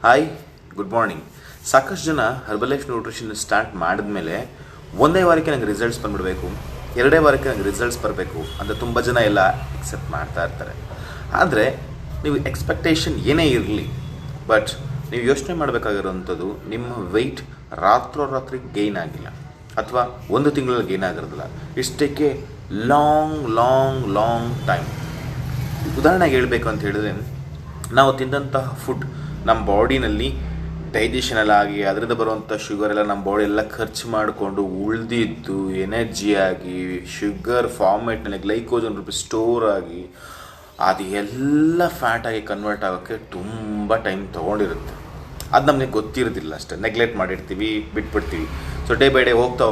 Hi, good morning. ಸಾಕಷ್ಟು ಜನ Herbalife nutrition start ಮಾಡಿದ್ಮೇಲೆ ಒಂದೇ ವಾರಕ್ಕೆ ನನಗೆ ರಿಸಲ್ಟ್ಸ್ ಬಂದುಬಿಡಬೇಕು, ಎರಡೇ ವಾರಕ್ಕೆ ನನಗೆ ರಿಸಲ್ಟ್ಸ್ ಬರಬೇಕು ಅಂತ ತುಂಬ ಜನ ಎಲ್ಲ ಎಕ್ಸೆಪ್ಟ್ ಮಾಡ್ತಾ ಇರ್ತಾರೆ. ಆದರೆ ನೀವು ಎಕ್ಸ್ಪೆಕ್ಟೇಷನ್ ಏನೇ ಇರಲಿ, ಬಟ್ ನೀವು ಯೋಚನೆ ಮಾಡಬೇಕಾಗಿರೋವಂಥದ್ದು ನಿಮ್ಮ ವೆಯ್ಟ್ ರಾತ್ರೋರಾತ್ರಿ ಗೇನ್ ಆಗಿಲ್ಲ ಅಥವಾ ಒಂದು ತಿಂಗಳಲ್ಲಿ ಗೇನ್ ಆಗಿರೋದಿಲ್ಲ. It's take A long time. ಉದಾಹರಣೆಗೆ ಹೇಳಬೇಕು ಅಂತ ಹೇಳಿದ್ರೆ, ನಾವು ತಿಂದಂತಹ ಫುಡ್ ನಮ್ಮ ಬಾಡಿನಲ್ಲಿ ಡೈಜೆಷನಲ್ಲಾಗಿ ಅದರಿಂದ ಬರುವಂಥ ಶುಗರ್ ಎಲ್ಲ ನಮ್ಮ ಬಾಡಿ ಎಲ್ಲ ಖರ್ಚು ಮಾಡಿಕೊಂಡು ಉಳಿದಿದ್ದು ಎನರ್ಜಿಯಾಗಿ ಶುಗರ್ ಫಾರ್ಮೇಟ್ನಲ್ಲಿ ಗ್ಲೈಕೋಜನ್ ರೂಪಿ ಸ್ಟೋರ್ ಆಗಿ ಅದು ಎಲ್ಲ ಫ್ಯಾಟಾಗಿ ಕನ್ವರ್ಟ್ ಆಗೋಕ್ಕೆ ತುಂಬ ಟೈಮ್ ತೊಗೊಂಡಿರುತ್ತೆ. ಅದು ನಮಗೆ ಗೊತ್ತಿರೋದಿಲ್ಲ, ಅಷ್ಟೇ ನೆಗ್ಲೆಕ್ಟ್ ಮಾಡಿರ್ತೀವಿ, ಬಿಟ್ಬಿಡ್ತೀವಿ. ಸೊ ಡೇ ಬೈ ಡೇ ಹೋಗ್ತಾ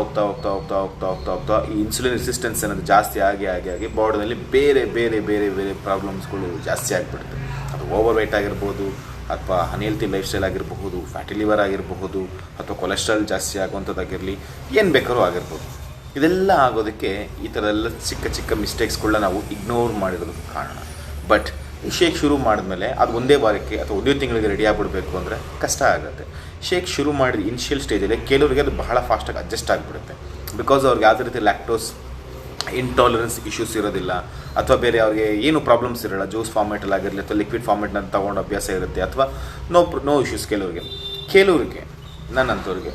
ಈ ಇನ್ಸುಲಿನ್ ರೆಸಿಸ್ಟೆನ್ಸ್ ಅನ್ನೋದು ಜಾಸ್ತಿ ಆಗಿ ಬಾಡಿನಲ್ಲಿ ಬೇರೆ ಪ್ರಾಬ್ಲಮ್ಸ್ಗಳು ಜಾಸ್ತಿ ಆಗಿಬಿಡುತ್ತೆ. ಅದು ಓವರ್ ವೆಯ್ಟ್ ಆಗಿರ್ಬೋದು, ಅಥವಾ ಅನ್ಹೆಲ್ತಿ ಲೈಫ್ ಸ್ಟೈಲ್ ಆಗಿರಬಹುದು, ಫ್ಯಾಟಿ ಲಿವರ್ ಆಗಿರಬಹುದು, ಅಥವಾ ಕೊಲೆಸ್ಟ್ರಾಲ್ ಜಾಸ್ತಿ ಆಗುವಂಥದ್ದಾಗಿರಲಿ, ಏನು ಬೇಕಾದ್ರೂ ಆಗಿರ್ಬೋದು. ಇದೆಲ್ಲ ಆಗೋದಕ್ಕೆ ಈ ಥರ ಎಲ್ಲ ಚಿಕ್ಕ ಮಿಸ್ಟೇಕ್ಸ್ಗಳನ್ನ ನಾವು ಇಗ್ನೋರ್ ಮಾಡಿರೋದಕ್ಕೆ ಕಾರಣ. ಬಟ್ ಈ ಶೇಕ್ ಶುರು ಮಾಡಿದ್ಮೇಲೆ ಅದು ಒಂದೇ ವಾರಕ್ಕೆ ಅಥವಾ ಒಂದೇ ತಿಂಗಳಿಗೆ ರೆಡಿ ಆಗಿಬಿಡಬೇಕು ಅಂದರೆ ಕಷ್ಟ ಆಗುತ್ತೆ. ಶೇಕ್ ಶುರು ಮಾಡಿದ ಇನಿಷಿಯಲ್ ಸ್ಟೇಜಲ್ಲಿ ಕೆಲವರಿಗೆ ಅದು ಬಹಳ ಫಾಸ್ಟಾಗಿ ಅಡ್ಜಸ್ಟ್ ಆಗಿಬಿಡುತ್ತೆ. ಬಿಕಾಸ್ ಅವ್ರಿಗೆ ಯಾವುದೇ ರೀತಿ ಲ್ಯಾಕ್ಟೋಸ್ ಇಂಟಾಲರೆನ್ಸ್ ಇಶ್ಯೂಸ್ ಇರೋದಿಲ್ಲ, ಅಥವಾ ಬೇರೆ ಅವ್ರಿಗೆ ಏನು ಪ್ರಾಬ್ಲಮ್ಸ್ ಇರೋಲ್ಲ. ಜ್ಯೂಸ್ ಫಾರ್ಮೇಟಲ್ಲಿ ಆಗಿರಲಿ ಅಥವಾ ಲಿಕ್ವಿಡ್ ಫಾರ್ಮೇಟ್ನ ತೊಗೊಂಡು ಅಭ್ಯಾಸ ಇರುತ್ತೆ, ಅಥವಾ ನೋ ಇಶ್ಯೂಸ್. ಕೆಲವರಿಗೆ ನನ್ನಂಥವ್ರಿಗೆ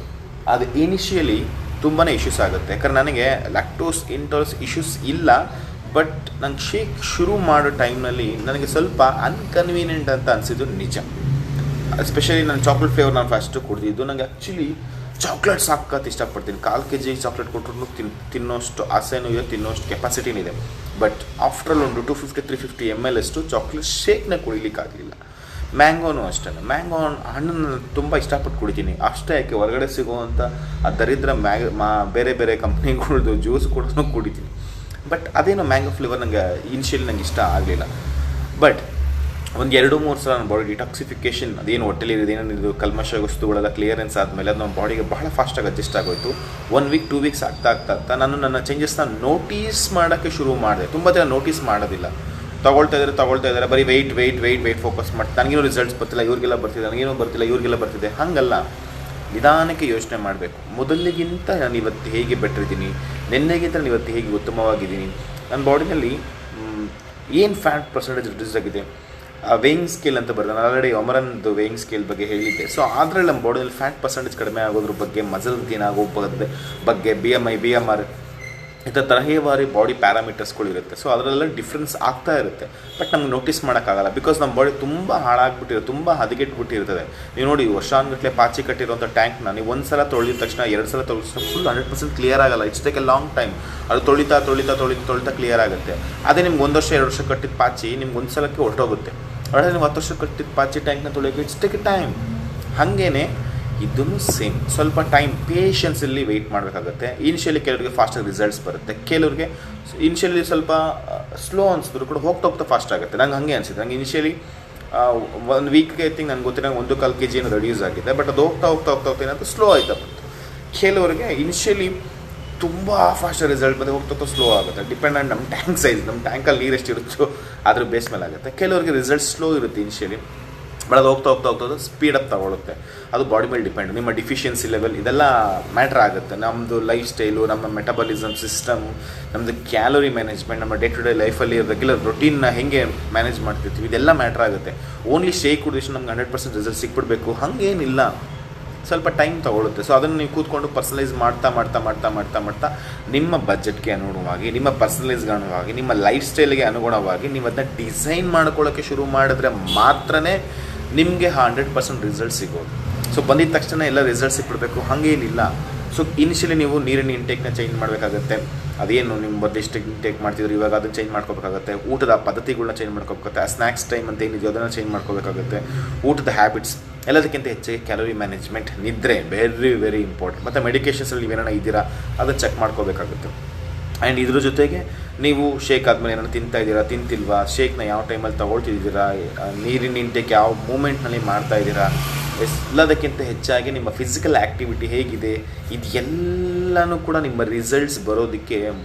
ಅದು ಇನಿಷಿಯಲಿ ತುಂಬಾ ಇಶ್ಯೂಸ್ ಆಗುತ್ತೆ. ಯಾಕಂದ್ರೆ ನನಗೆ ಲ್ಯಾಕ್ಟೋಸ್ ಇಂಟಾಲರೆನ್ಸ್ ಇಶ್ಯೂಸ್ ಇಲ್ಲ, ಬಟ್ ನಂಗೆ ಶೇಕ್ ಶುರು ಮಾಡೋ ಟೈಮ್ನಲ್ಲಿ ನನಗೆ ಸ್ವಲ್ಪ ಅನ್ಕನ್ವೀನಿಯೆಂಟ್ ಅಂತ ಅನಿಸಿದ್ದು ನಿಜ. ಎಸ್ಪೆಷಲಿ ನಾನು ಚಾಕ್ಲೇಟ್ ಫ್ಲೇವರ್ ನಾನು ಫಸ್ಟು ಕುಡಿದಿದ್ದು. ನನಗೆ ಆ್ಯಕ್ಚುಲಿ ಚಾಕ್ಲೇಟ್ ಸಾಕತ್ತು ಇಷ್ಟಪಡ್ತೀನಿ. 4 kg ಚಾಕ್ಲೇಟ್ ಕೊಟ್ಟರು ತಿನ್ನೋಷ್ಟು ಆಸೆನೂ ಇದೆ, ತಿನ್ನೋಷ್ಟು ಕೆಪಾಸಿಟಿನೂ ಇದೆ. ಬಟ್ ಆಫ್ಟರ್ ಒಂದು 250-350 ml ಅಷ್ಟು ಚಾಕ್ಲೇಟ್ ಶೇಕ್ನ ಕುಡಿಲಿಕ್ಕಾಗಲಿಲ್ಲ. ಮ್ಯಾಂಗೋನು ಅಷ್ಟೇ, ಮ್ಯಾಂಗೋ ಹಣ್ಣನ್ನು ತುಂಬ ಇಷ್ಟಪಟ್ಟು ಕುಡಿತೀನಿ. ಅಷ್ಟೇ ಯಾಕೆ ಹೊರಗಡೆ ಸಿಗುವಂಥ ಆ ದರಿದ್ರ ಬೇರೆ ಕಂಪ್ನಿಗಳದ್ದು ಜ್ಯೂಸ್ ಕೂಡ ಕುಡಿತೀನಿ. ಬಟ್ ಅದೇನೋ ಮ್ಯಾಂಗೋ ಫ್ಲೇವರ್ ನನಗೆ ಇನಿಷಿಯಲಿ ನಂಗೆ ಇಷ್ಟ ಆಗಲಿಲ್ಲ. ಬಟ್ ಒಂದು 2-3 ಸಲ ನನ್ನ ಬಾಡಿ ಡಿಟಾಕ್ಸಿಫಿಕೇಷನ್, ಅದೇನು ಹೊಟ್ಟೆಲಿರೋದು ಏನೇನಿದು ಕಲ್ಮಶ ವಸ್ತುಗಳೆಲ್ಲ ಕ್ಲಿಯರೆನ್ಸ್ ಆದಮೇಲೆ ಅದು ನಮ್ಮ ಬಾಡಿಗೆ ಬಹಳ ಫಾಸ್ಟಾಗಿ ಅಡ್ಜಸ್ಟ್ ಆಗೋಯಿತು. 1 week 2 weeks ಆಗ್ತಾ ನಾನು ನನ್ನ ಚೇಂಜಸ್ನ ನೋಟೀಸ್ ಮಾಡೋಕ್ಕೆ ಶುರು ಮಾಡಿದೆ. ತುಂಬ ಜನ ನೋಟೀಸ್ ಮಾಡೋದಿಲ್ಲ, ತೊಗೊಳ್ತಾ ಇದ್ದಾರೆ, ಬರೀ ವೆಯ್ಟ್ ಫೋಕಸ್ ಮಾಡ್ತಾರೆ. ನನಗೇನು ರಿಸಲ್ಟ್ಸ್ ಬರ್ತಿಲ್ಲ, ಇವ್ರಿಗೆಲ್ಲ ಬರ್ತಿದೆ, ನನಗೇನೋ ಬರ್ತಿಲ್ಲ, ಇವ್ರಿಗೆಲ್ಲ ಬರ್ತಿದೆ. ಹಾಗಲ್ಲ, ನಿಧಾನಕ್ಕೆ ಯೋಚನೆ ಮಾಡಬೇಕು. ಮೊದಲಿಗಿಂತ ನಾನು ಇವತ್ತು ಹೇಗೆ ಬೆಟರ್ ಇದ್ದೀನಿ, ನಿನ್ನೆಗಿಂತ ನಾನು ಇವತ್ತು ಹೇಗೆ ಉತ್ತಮವಾಗಿದ್ದೀನಿ, ನನ್ನ ಬಾಡಿನಲ್ಲಿ ಏನು ಫ್ಯಾಟ್ ಪರ್ಸೆಂಟೇಜ್ ರಿಡ್ಯೂಸ್ ಆಗಿದೆ. ವೇಯಿಂಗ್ ಸ್ಕೇಲ್ ಅಂತ ಬರ್ತದೆ, ನಾನು ಆಲ್ರೆಡಿ ಅಮರನ್ದು ವೇಯಿಂಗ್ ಸ್ಕೇಲ್ ಬಗ್ಗೆ ಹೇಳಿದ್ದೆ. ಸೊ ಅದರಲ್ಲಿ ನಮ್ಮ ಬಾಡಿಯಲ್ಲಿ ಫ್ಯಾಟ್ ಪರ್ಸೆಂಟೇಜ್ ಕಡಿಮೆ ಆಗೋದ್ರ ಬಗ್ಗೆ, ಮಸಲ್ ಗೇನ್ ಆಗೋ ಬಗ್ಗೆ, BMR ಈ ಥರ ತರಹೇವಾರಿ ಬಾಡಿ ಪ್ಯಾರಾಮೀಟರ್ಸ್ಗಳು ಇರುತ್ತೆ. ಸೊ ಅದರಲ್ಲೆಲ್ಲ ಡಿಫ್ರೆನ್ಸ್ ಆಗ್ತಾ ಇರುತ್ತೆ. ಬಟ್ ನಮ್ಗೆ ನೋಟಿಸ್ ಮಾಡೋಕ್ಕಾಗಲ್ಲ, ಬಿಕಾಸ್ ನಮ್ಮ ಬಾಡಿ ತುಂಬ ಹಾಳಾಗ್ಬಿಟ್ಟಿರುತ್ತೆ, ತುಂಬ ಹದಗೆಟ್ಬಿಟ್ಟಿರ್ತದೆ. ನೀವು ನೋಡಿ, ವರ್ಷಾನ್ಗಟ್ಟಲೆ ಪಾಚಿ ಕಟ್ಟಿರುವಂಥ ಟ್ಯಾಂಕ್ನ ನೀವು ಒಂದು ಸಲ ತೊಳೆದ ತಕ್ಷಣ, 2 ಸಲ ತೊಳೆದ ತಕ್ಷಣ ಫುಲ್ 100% ಕ್ಲಿಯರ್ ಆಗಲ್ಲ. It's take A long time. ಅದು ತೊಳಿತಾ ಕ್ಲಿಯರ್ ಆಗುತ್ತೆ. ಅದೇ ನಿಮ್ಗೆ 1 ವರ್ಷ 2 ವರ್ಷ ಕಟ್ಟಿದ ಪಾಚಿ ನಿಮ್ಗೆ ಒಂದು ಸಲಕ್ಕೆ ಹೊರಟೋಗುತ್ತೆ. ಒಳ್ಳೆ ನೀವು 10 ವರ್ಷ ಕಟ್ಟಿದ ಪಾಚಿ ಟ್ಯಾಂಕ್ನ ತೊಳೆಯೋಕ್ಕೆ ಇಟ್ಸ್ ಟೇಕ್ ಎ ಟೈಮ್. ಹಾಗೇ ಇದನ್ನು ಸೇಮ್, ಸ್ವಲ್ಪ ಟೈಮ್ ಪೇಷನ್ಸಲ್ಲಿ ವೆಯ್ಟ್ ಮಾಡಬೇಕಾಗುತ್ತೆ. ಇನಿಷಿಯಲಿ ಕೆಲವರಿಗೆ ಫಾಸ್ಟಾಗಿ ರಿಸಲ್ಟ್ಸ್ ಬರುತ್ತೆ, ಕೆಲವರಿಗೆ ಇನಿಷಿಯಲಿ ಸ್ವಲ್ಪ ಸ್ಲೋ ಅನಿಸಿದ್ರು ಕೂಡ ಹೋಗ್ತಾ ಫಾಸ್ಟ್ ಆಗುತ್ತೆ. ನಂಗೆ ಹಾಗೆ ಅನಿಸಿದೆ. ನಂಗೆ ಇನಿಷಿಯಲಿ 1 ವೀಕ್ಗೆ ಐ ಥಿಂಕ್ ನನಗೆ ಗೊತ್ತಿರೋ 1-1/4 kg ಏನು ರೆಡ್ಯೂಸ್ ಆಗಿದೆ. ಬಟ್ ಅದು ಹೋಗ್ತಾ ಏನಾದರೂ ಸ್ಲೋ ಆಯ್ತಾ ಬಂತು. ಕೆಲವರಿಗೆ ಇನಿಷಿಯಲಿ ತುಂಬ ಫಾಸ್ಟ್ ರಿಸಲ್ಟ್ ಬಂದು ಹೋಗ್ತಾ ಸ್ಲೋ ಆಗುತ್ತೆ. ಡಿಪೆಂಡ್ ಆನ್ ನಮ್ಮ ಟ್ಯಾಂಕ್ ಸೈಜ್, ನಮ್ಮ ಟ್ಯಾಂಕಲ್ಲಿ ನೀರು ಎಷ್ಟಿರುತ್ತೋ ಅದ್ರ ಬೇಸ್ ಮೇಲೆ ಆಗುತ್ತೆ. ಕೆಲವರಿಗೆ ರಿಸಲ್ಟ್ ಸ್ಲೋ ಇರುತ್ತೆ ಇನಿಷಿಯಲಿ, ಬಟ್ ಅದು ಹೋಗ್ತಾ ಸ್ಪೀಡಪ್ ತಗೊಳುತ್ತೆ. ಅದು ಬಾಡಿ ಮೇಲೆ ಡಿಪೆಂಡ್. ನಿಮ್ಮ ಡಿಫಿಷಿಯನ್ಸಿ ಲೆವೆಲ್ ಇದೆಲ್ಲ ಮ್ಯಾಟ್ರ್ ಆಗುತ್ತೆ. ನಮ್ಮದು ಲೈಫ್ ಸ್ಟೈಲು, ನಮ್ಮ ಮೆಟಬಾಲಿಸಮ್ ಸಿಸ್ಟಮ್, ನಮ್ಮದು ಕ್ಯಾಲೋರಿ ಮ್ಯಾನೇಜ್ಮೆಂಟ್, ನಮ್ಮ ಡೇ ಟು ಡೇ ಲೈಫಲ್ಲಿ ರೆಗ್ಯುಲರ್ ರೊಟೀನ್ನ ಹೆಂಗೆ ಮ್ಯಾನೇಜ್ ಮಾಡ್ತಿರ್ತೀವಿ, ಇದೆಲ್ಲ ಮ್ಯಾಟ್ರ್ ಆಗುತ್ತೆ. ಓನ್ಲಿ ಶೇಕ್ ಕುಡಿದ್ರೆ ನಮ್ಗೆ 100% ರಿಸಲ್ಟ್ ಸಿಕ್ಬಿಡ್ಬೇಕು ಹಾಗೇನಿಲ್ಲ, ಸ್ವಲ್ಪ ಟೈಮ್ ತೊಗೊಳುತ್ತೆ. ಸೊ ಅದನ್ನು ನೀವು ಕೂತ್ಕೊಂಡು ಪರ್ಸನಲೈಸ್ ಮಾಡ್ತಾ ನಿಮ್ಮ ಬಜೆಟ್ಗೆ ಅನುಗುಣವಾಗಿ, ನಿಮ್ಮ ಪರ್ಸನಲೈಸ್ಗೆ ಅನುಗುಣವಾಗಿ, ನಿಮ್ಮ ಲೈಫ್ ಸ್ಟೈಲ್ಗೆ ಅನುಗುಣವಾಗಿ ನೀವು ಅದನ್ನ ಡಿಸೈನ್ ಮಾಡ್ಕೊಳ್ಳೋಕ್ಕೆ ಶುರು ಮಾಡಿದ್ರೆ ಮಾತ್ರನೇ ನಿಮಗೆ 100% ರಿಸಲ್ಟ್ ಸಿಗೋದು. ಸೊ ಬಂದಿದ ತಕ್ಷಣ ಎಲ್ಲ ರಿಸಲ್ಟ್ ಸಿಕ್ಬಿಡ್ಬೇಕು ಹಾಗೇನಿಲ್ಲ. ಸೊ ಇನಿಷಿಯಲಿ ನೀವು ನೀರಿನ ಇಂಟೇಕ್ನ ಚೇಂಜ್ ಮಾಡಬೇಕಾಗುತ್ತೆ. ಅದೇನು ನಿಮ್ಮ ಮೊದಲಿಷ್ಟು ಇಂಟೇಕ್ ಮಾಡ್ತಿದ್ರು, ಇವಾಗ ಅದನ್ನು ಚೇಂಜ್ ಮಾಡ್ಕೋಬೇಕಾಗುತ್ತೆ. ಊಟದ ಪದ್ಧತಿಗಳನ್ನ ಚೇಂಜ್ ಮಾಡ್ಕೋಬೇಕಾಗುತ್ತೆ. ಸ್ನ್ಯಾಕ್ಸ್ ಟೈಮ್ ಅಂತ ಏನಿದೆಯೋ ಅದನ್ನು ಚೇಂಜ್ ಮಾಡ್ಕೋಬೇಕಾಗುತ್ತೆ. ಊಟದ ಹ್ಯಾಬಿಟ್ಸ್, ಎಲ್ಲದಕ್ಕಿಂತ ಹೆಚ್ಚಾಗಿ ಕ್ಯಾಲೋರಿ ಮ್ಯಾನೇಜ್ಮೆಂಟ್, ನಿದ್ರೆ ವೆರಿ ಇಂಪಾರ್ಟೆಂಟ್. ಮತ್ತು ಮೆಡಿಕೇಷನ್ಸಲ್ಲಿ ನೀವೇನೋ ಇದ್ದೀರಾ ಅದನ್ನು ಚೆಕ್ ಮಾಡ್ಕೋಬೇಕಾಗುತ್ತೆ. ಆ್ಯಂಡ್ ಇದ್ರ ಜೊತೆಗೆ ನೀವು ಶೇಕ್ ಆದಮೇಲೆ ಏನಾದ್ರು ತಿಂತಿಲ್ವಾ, ಶೇಕ್ನ ಯಾವ ಟೈಮಲ್ಲಿ ತೊಗೊಳ್ತಿದ್ದೀರಾ, ನೀರಿನ ಇಂಟೇಕ್ ಯಾವ ಮೂಮೆಂಟ್ನಲ್ಲಿ ಮಾಡ್ತಾಯಿದ್ದೀರಾ, ಎಲ್ಲದಕ್ಕಿಂತ ಹೆಚ್ಚಾಗಿ ನಿಮ್ಮ ಫಿಸಿಕಲ್ ಆ್ಯಕ್ಟಿವಿಟಿ ಹೇಗಿದೆ, ಇದೆಲ್ಲನೂ ಕೂಡ ನಿಮ್ಮ ರಿಸಲ್ಟ್ಸ್ ಬರೋದಕ್ಕೆ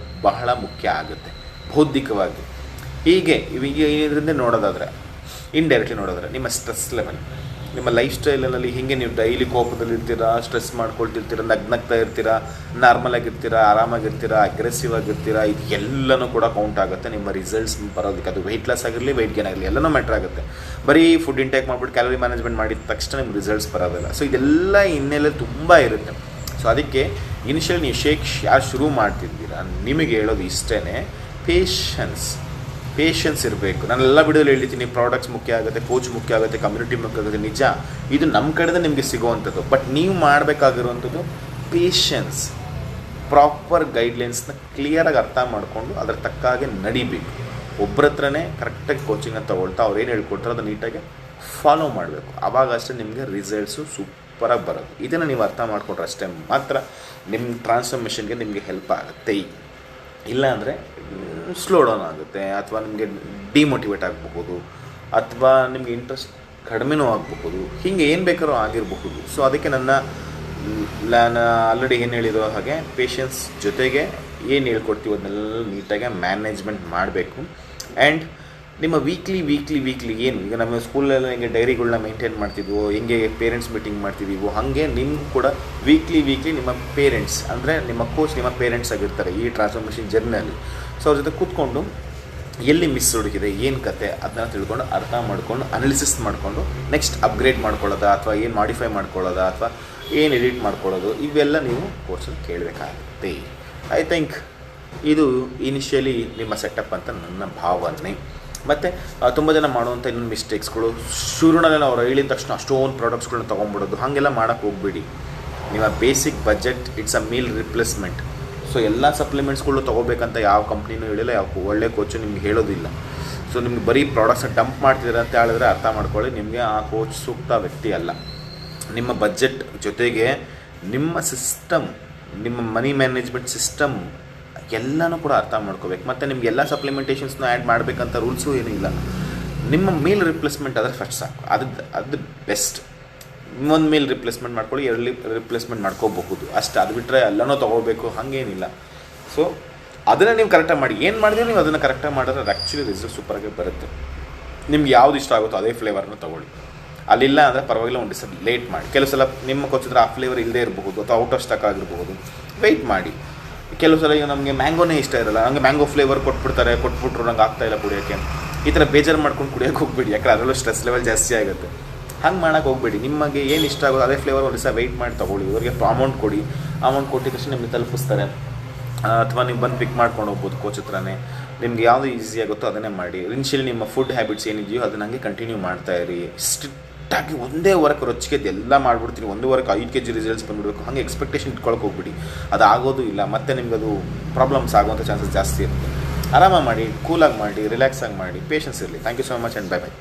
ಬಹಳ ಮುಖ್ಯ ಆಗುತ್ತೆ ಬೌದ್ಧಿಕವಾಗಿ. ಹೀಗೆ ಇದರಿಂದ ನೋಡೋದಾದರೆ, ಇಂಡೈರೆಕ್ಟ್ಲಿ ನೋಡೋದಾದರೆ ನಿಮ್ಮ ಸ್ಟ್ರೆಸ್ ಲೆವೆಲ್, ನಿಮ್ಮ ಲೈಫ್ ಸ್ಟೈಲಿನಲ್ಲಿ ಹೀಗೆ ನೀವು ಡೈಲಿ ಕೋಪದಲ್ಲಿ ಇರ್ತೀರಾ, ಸ್ಟ್ರೆಸ್ ಮಾಡ್ಕೊಳ್ತಿರ್ತೀರ, ನಗ್ನಗ್ತಾ ಇರ್ತೀರಾ, ನಾರ್ಮಲ್ ಆಗಿರ್ತೀರಾ, ಆರಾಮಾಗಿರ್ತೀರಾ, ಅಗ್ರೆಸಿವ್ ಆಗಿರ್ತೀರಾ, ಇದು ಎಲ್ಲನೂ ಕೂಡ ಕೌಂಟ್ ಆಗುತ್ತೆ ನಿಮ್ಮ ರಿಸಲ್ಟ್ಸ್ ಬರೋದಕ್ಕೆ. ಅದು ವೆಯ್ಟ್ ಲಾಸ್ ಆಗಿರಲಿ, ವೆಯ್ಟ್ ಗೇನ್ ಆಗಲಿ, ಎಲ್ಲನೂ ಮ್ಯಾಟ್ರ್ ಆಗುತ್ತೆ. ಬರೀ ಫುಡ್ ಇಂಟೇಕ್ ಮಾಡಿಬಿಟ್ಟು ಕ್ಯಾಲರಿ ಮ್ಯಾನೇಜ್ಮೆಂಟ್ ಮಾಡಿದ ತಕ್ಷಣ ನಿಮ್ಗೆ ರಿಸಲ್ಟ್ಸ್ ಬರೋದಿಲ್ಲ. ಸೊ ಇದೆಲ್ಲ ಹಿನ್ನೆಲೆ ತುಂಬ ಇರುತ್ತೆ. ಸೊ ಅದಕ್ಕೆ ಇನಿಷಿಯಲ್ ನೀವು ಯಾರು ಶುರು ಮಾಡ್ತಿದ್ದೀರಾ, ನಿಮಗೆ ಹೇಳೋದು ಇಷ್ಟೇ, ಪೇಷನ್ಸ್ ಇರಬೇಕು. ನಾನೆಲ್ಲ ವಿಡಿಯೋಲಿ ಹೇಳ್ತೀನಿ, ಪ್ರಾಡಕ್ಟ್ಸ್ ಮುಖ್ಯ ಆಗುತ್ತೆ, ಕೋಚ್ ಮುಖ್ಯ ಆಗುತ್ತೆ, ಕಮ್ಯುನಿಟಿ ಮುಖ್ಯ ಆಗುತ್ತೆ. ನಿಜ, ಇದು ನಮ್ಮ ಕಡೆದೇ ನಿಮಗೆ ಸಿಗೋವಂಥದ್ದು. ಬಟ್ ನೀವು ಮಾಡಬೇಕಾಗಿರುವಂಥದ್ದು ಪೇಷನ್ಸ್, ಪ್ರಾಪರ್ ಗೈಡ್ಲೈನ್ಸ್ನ ಕ್ಲಿಯರಾಗಿ ಅರ್ಥ ಮಾಡಿಕೊಂಡು ಅದರ ತಕ್ಕ ಹಾಗೆ ನಡಿಬೇಕು. ಒಬ್ಬರ ಹತ್ರನೇ ಕರೆಕ್ಟಾಗಿ ಕೋಚಿಂಗನ್ನು ತೊಗೊಳ್ತಾ ಅವ್ರು ಏನು ಹೇಳ್ಕೊಡ್ತಾರೋ ಅದನ್ನು ನೀಟಾಗಿ ಫಾಲೋ ಮಾಡಬೇಕು. ಆವಾಗ ಅಷ್ಟೇ ನಿಮಗೆ ರಿಸಲ್ಟ್ಸು ಸೂಪರಾಗಿ ಬರೋದು. ಇದನ್ನು ನೀವು ಅರ್ಥ ಮಾಡಿಕೊಂಡ್ರೆ ಅಷ್ಟೇ ಮಾತ್ರ ನಿಮ್ಮ ಟ್ರಾನ್ಸ್ಫಾರ್ಮೇಷನ್ಗೆ ನಿಮಗೆ ಹೆಲ್ಪ್ ಆಗುತ್ತೆ. ಇಲ್ಲ ಅಂದರೆ ಸ್ಲೋ ಡೌನ್ ಆಗುತ್ತೆ, ಅಥವಾ ನಿಮಗೆ ಡಿಮೋಟಿವೇಟ್ ಆಗಬಹುದು, ಅಥವಾ ನಿಮಗೆ ಇಂಟ್ರೆಸ್ಟ್ ಕಡಿಮೆನೂ ಆಗಬಹುದು. ಹೀಗೆ ಏನು ಬೇಕಾದ್ರೂ ಆಗಿರಬಹುದು. ಸೊ ಅದಕ್ಕೆ ನಾನು ಆಲ್ರೆಡಿ ಏನು ಹೇಳಿರೋ ಹಾಗೆ ಪೇಷನ್ಸ್ ಜೊತೆಗೆ ಏನು ಹೇಳ್ಕೊಡ್ತೀವಿ ಅದನ್ನೆಲ್ಲ ನೀಟಾಗಿ ಮ್ಯಾನೇಜ್ಮೆಂಟ್ ಮಾಡಬೇಕು. ಆ್ಯಂಡ್ ನಿಮ್ಮ ವೀಕ್ಲಿ ಏನು ಈಗ ನಮ್ಮ ಸ್ಕೂಲಲ್ಲಿ ಹೆಂಗೆ ಡೈರಿಗಳನ್ನ ಮೇಂಟೈನ್ ಮಾಡ್ತಿದ್ವೋ, ಹೆಂಗೆ ಪೇರೆಂಟ್ಸ್ ಮೀಟಿಂಗ್ ಮಾಡ್ತಿದ್ದೀವೋ, ಹಾಗೆ ನಿಮ್ಗೆ ಕೂಡ ವೀಕ್ಲಿ ನಿಮ್ಮ ಪೇರೆಂಟ್ಸ್ ಅಂದರೆ ನಿಮ್ಮ ಕೋಚ್ ನಿಮ್ಮ ಪೇರೆಂಟ್ಸ್ ಆಗಿರ್ತಾರೆ ಈ ಟ್ರಾನ್ಸ್ಫಾರ್ಮೇಷನ್ ಜರ್ನಿಯಲ್ಲಿ. ಸೊ ಅವ್ರ ಜೊತೆ ಕೂತ್ಕೊಂಡು ಎಲ್ಲಿ ಮಿಸ್ ಹುಡುಕಿದೆ, ಏನು ಕತೆ, ಅದನ್ನ ತಿಳ್ಕೊಂಡು ಅರ್ಥ ಮಾಡ್ಕೊಂಡು ಅನಾಲಿಸಿಸ್ ಮಾಡಿಕೊಂಡು ನೆಕ್ಸ್ಟ್ ಅಪ್ಗ್ರೇಡ್ ಮಾಡ್ಕೊಳ್ಳೋದಾ, ಅಥವಾ ಏನು ಮಾಡಿಫೈ ಮಾಡ್ಕೊಳ್ಳೋದಾ, ಅಥವಾ ಏನು ಎಡಿಟ್ ಮಾಡ್ಕೊಳ್ಳೋದು, ಇವೆಲ್ಲ ನೀವು ಕೋರ್ಸಲ್ಲಿ ಕೇಳಬೇಕಾಗುತ್ತೆ. ಐ ಥಿಂಕ್ ಇದು ಇನಿಷಿಯಲಿ ನಿಮ್ಮ ಸೆಟಪ್ ಅಂತ ನನ್ನ ಭಾವನೆ. ಮತ್ತು ತುಂಬ ಜನ ಮಾಡುವಂಥ ಇನ್ನೊಂದು ಮಿಸ್ಟೇಕ್ಸ್ಗಳು, ಶುರುನಲ್ಲಿ ಅವ್ರು ಹೇಳಿದ ತಕ್ಷಣ ಅಷ್ಟೊಂದು ಪ್ರಾಡಕ್ಟ್ಸ್ಗಳನ್ನ ತೊಗೊಂಡ್ಬಿಡೋದು. ಹಾಗೆಲ್ಲ ಮಾಡೋಕ್ಕೆ ಹೋಗ್ಬೇಡಿ. ನಿಮ್ಮ basic budget it's a meal replacement. So ಎಲ್ಲ ಸಪ್ಲಿಮೆಂಟ್ಸ್ಗಳು ತೊಗೋಬೇಕಂತ ಯಾವ ಕಂಪ್ನಿನೂ ಹೇಳಿಲ್ಲ, ಯಾವ ಒಳ್ಳೆ ಕೋಚು ನಿಮ್ಗೆ ಹೇಳೋದಿಲ್ಲ. ಸೊ ನಿಮ್ಗೆ ಬರೀ ಪ್ರಾಡಕ್ಟ್ಸ್ನ ಡಂಪ್ ಮಾಡ್ತಿದ್ದಾರೆ ಅಂತ ಹೇಳಿದ್ರೆ ಅರ್ಥ ಮಾಡ್ಕೊಳ್ಳಿ, ನಿಮಗೆ ಆ ಕೋಚ್ ಸೂಕ್ತ ವ್ಯಕ್ತಿ ಅಲ್ಲ. ನಿಮ್ಮ ಬಜೆಟ್ ಜೊತೆಗೆ ನಿಮ್ಮ ಸಿಸ್ಟಮ್, ನಿಮ್ಮ ಮನಿ ಮ್ಯಾನೇಜ್ಮೆಂಟ್ ಸಿಸ್ಟಮ್ ಎಲ್ಲನೂ ಕೂಡ ಅರ್ಥ ಮಾಡ್ಕೋಬೇಕು. ಮತ್ತು ನಿಮ್ಗೆ ಎಲ್ಲ ಸಪ್ಲಿಮೆಂಟೇಷನ್ಸ್ನ ಆ್ಯಡ್ ಮಾಡಬೇಕಂತ ರೂಲ್ಸು ಏನೂ ಇಲ್ಲ. ನಿಮ್ಮ ಮೀಲ್ ರಿಪ್ಲೇಸ್ಮೆಂಟ್ ಆದರೆ ಫಸ್ಟ್ ಸಾಕು, ಅದು ಬೆಸ್ಟ್. ಒಂದು ಮೀಲ್ ರಿಪ್ಲೇಸ್ಮೆಂಟ್ ಮಾಡ್ಕೊಳ್ಳಿ, 2 ರಿಪ್ಲೇಸ್ಮೆಂಟ್ ಮಾಡ್ಕೋಬಹುದು ಅಷ್ಟು. ಅದು ಬಿಟ್ಟರೆ ಎಲ್ಲನೂ ತೊಗೋಬೇಕು ಹಾಗೇನಿಲ್ಲ. ಸೊ ಅದನ್ನು ನೀವು ಕರೆಕ್ಟಾಗಿ ಮಾಡಿ, ಏನು ಮಾಡಿದ್ರೆ ನೀವು ಅದನ್ನು ಕರೆಕ್ಟಾಗಿ ಮಾಡಿದ್ರೆ ಅದು ಆ್ಯಕ್ಚುಲಿ ರಿಸಲ್ಟ್ ಸೂಪರಾಗಿ ಬರುತ್ತೆ. ನಿಮ್ಗೆ ಯಾವ್ದು ಇಷ್ಟ ಆಗುತ್ತೋ ಅದೇ ಫ್ಲೇವರ್ನ ತೊಗೊಳ್ಳಿ. ಅಲ್ಲಿಲ್ಲ ಅಂದರೆ ಪರವಾಗಿಲ್ಲ, ಒಂದು ದಿವಸ ಲೇಟ್ ಮಾಡಿ. ಕೆಲವು ಸಲ ನಿಮ್ಮ ಕೊಚ್ಚಿದ್ರೆ ಆ ಫ್ಲೇವರ್ ಇಲ್ಲದೇ ಇರಬಹುದು, ಅಥವಾ ಔಟ್ ಆಫ್ ಸ್ಟಾಕ್ ಆಗಿರಬಹುದು, ವೆಯ್ಟ್ ಮಾಡಿ. ಕೆಲವು ಸಲ ಈಗ ನಮಗೆ ಮ್ಯಾಂಗೋನೇ ಇಷ್ಟ ಇರಲ್ಲ, ಹಂಗೆ ಮ್ಯಾಂಗೋ ಫ್ಲೇವರ್ ಕೊಟ್ಬಿಟ್ರು ನಂಗೆ ಆಗ್ತಾಯಿಲ್ಲ ಕುಡಿಯೋಕ್ಕೆ, ಈ ಥರ ಬೇಜಾರು ಮಾಡ್ಕೊಂಡು ಕುಡಿಯೋಕ್ಕೆ ಹೋಗ್ಬೇಡಿ. ಯಾಕಂದ್ರೆ ಅದರಲ್ಲೂ ಸ್ಟ್ರೆಸ್ ಲೆವೆಲ್ ಜಾಸ್ತಿ ಆಗುತ್ತೆ. ಹಂಗೆ ಮಾಡೋಕ್ಕೆ ಹೋಗ್ಬೇಡಿ. ನಿಮಗೆ ಏನು ಇಷ್ಟ ಆಗೋದು ಅದೇ ಫ್ಲೇವರ್ ಒಂದು ದಿವಸ ವೆಯ್ಟ್ ಮಾಡಿ ತೊಗೊಳ್ಳಿ. ಇವರಿಗೆ ಅಮೌಂಟ್ ಕೊಡಿ, ಅಮೌಂಟ್ ಕೊಟ್ಟಿದ ತಕ್ಷಣ ನಿಮಗೆ ತಲುಪಿಸ್ತಾರೆ, ಅಥವಾ ನೀವು ಬಂದು ಪಿಕ್ ಮಾಡ್ಕೊಂಡು ಹೋಗ್ಬೋದು ಕೋಚ್ ಹತ್ರನೇ. ನಿಮ್ಗೆ ಯಾವುದು ಈಸಿ ಆಗುತ್ತೋ ಅದನ್ನೇ ಮಾಡಿ. ಇನಿಷಿಯಲಿ ನಿಮ್ಮ ಫುಡ್ ಹ್ಯಾಬಿಟ್ಸ್ ಏನಿದೆಯೋ ಅದನ್ನ ಹಂಗೆ ಕಂಟಿನ್ಯೂ ಮಾಡ್ತಾಯಿರಿ. ಸ್ಟ್ರಿಕ್ಟಾಗಿ ಒಂದೇ ವಾರಕ್ಕೆ ರೊಚ್ಚಿಗೆ ಎಲ್ಲ ಮಾಡಿಬಿಡ್ತೀನಿ, 1 ವಾರಕ್ಕೆ 5 kg ರಿಸಲ್ಟ್ಸ್ ಬಂದುಬಿಡಬೇಕು, ಹಾಗೆ ಎಕ್ಸ್ಪೆಕ್ಟೇಷನ್ ಇಟ್ಕೊಳಕ್ಕೆ ಹೋಗ್ಬಿಡಿ. ಅದು ಆಗೋದು ಇಲ್ಲ, ಮತ್ತು ನಿಮ್ಗೆ ಅದು ಪ್ರಾಬ್ಲಮ್ಸ್ ಆಗುವಂಥ ಚಾನ್ಸಸ್ ಜಾಸ್ತಿ ಇರುತ್ತೆ. ಆರಾಮಾಗಿ ಮಾಡಿ, ಕೂಲಾಗಿ ಮಾಡಿ, ರಿಲ್ಯಾಕ್ಸಾಗಿ ಮಾಡಿ, ಪೇಷನ್ಸ್ ಇರಲಿ. Thank you so much and by.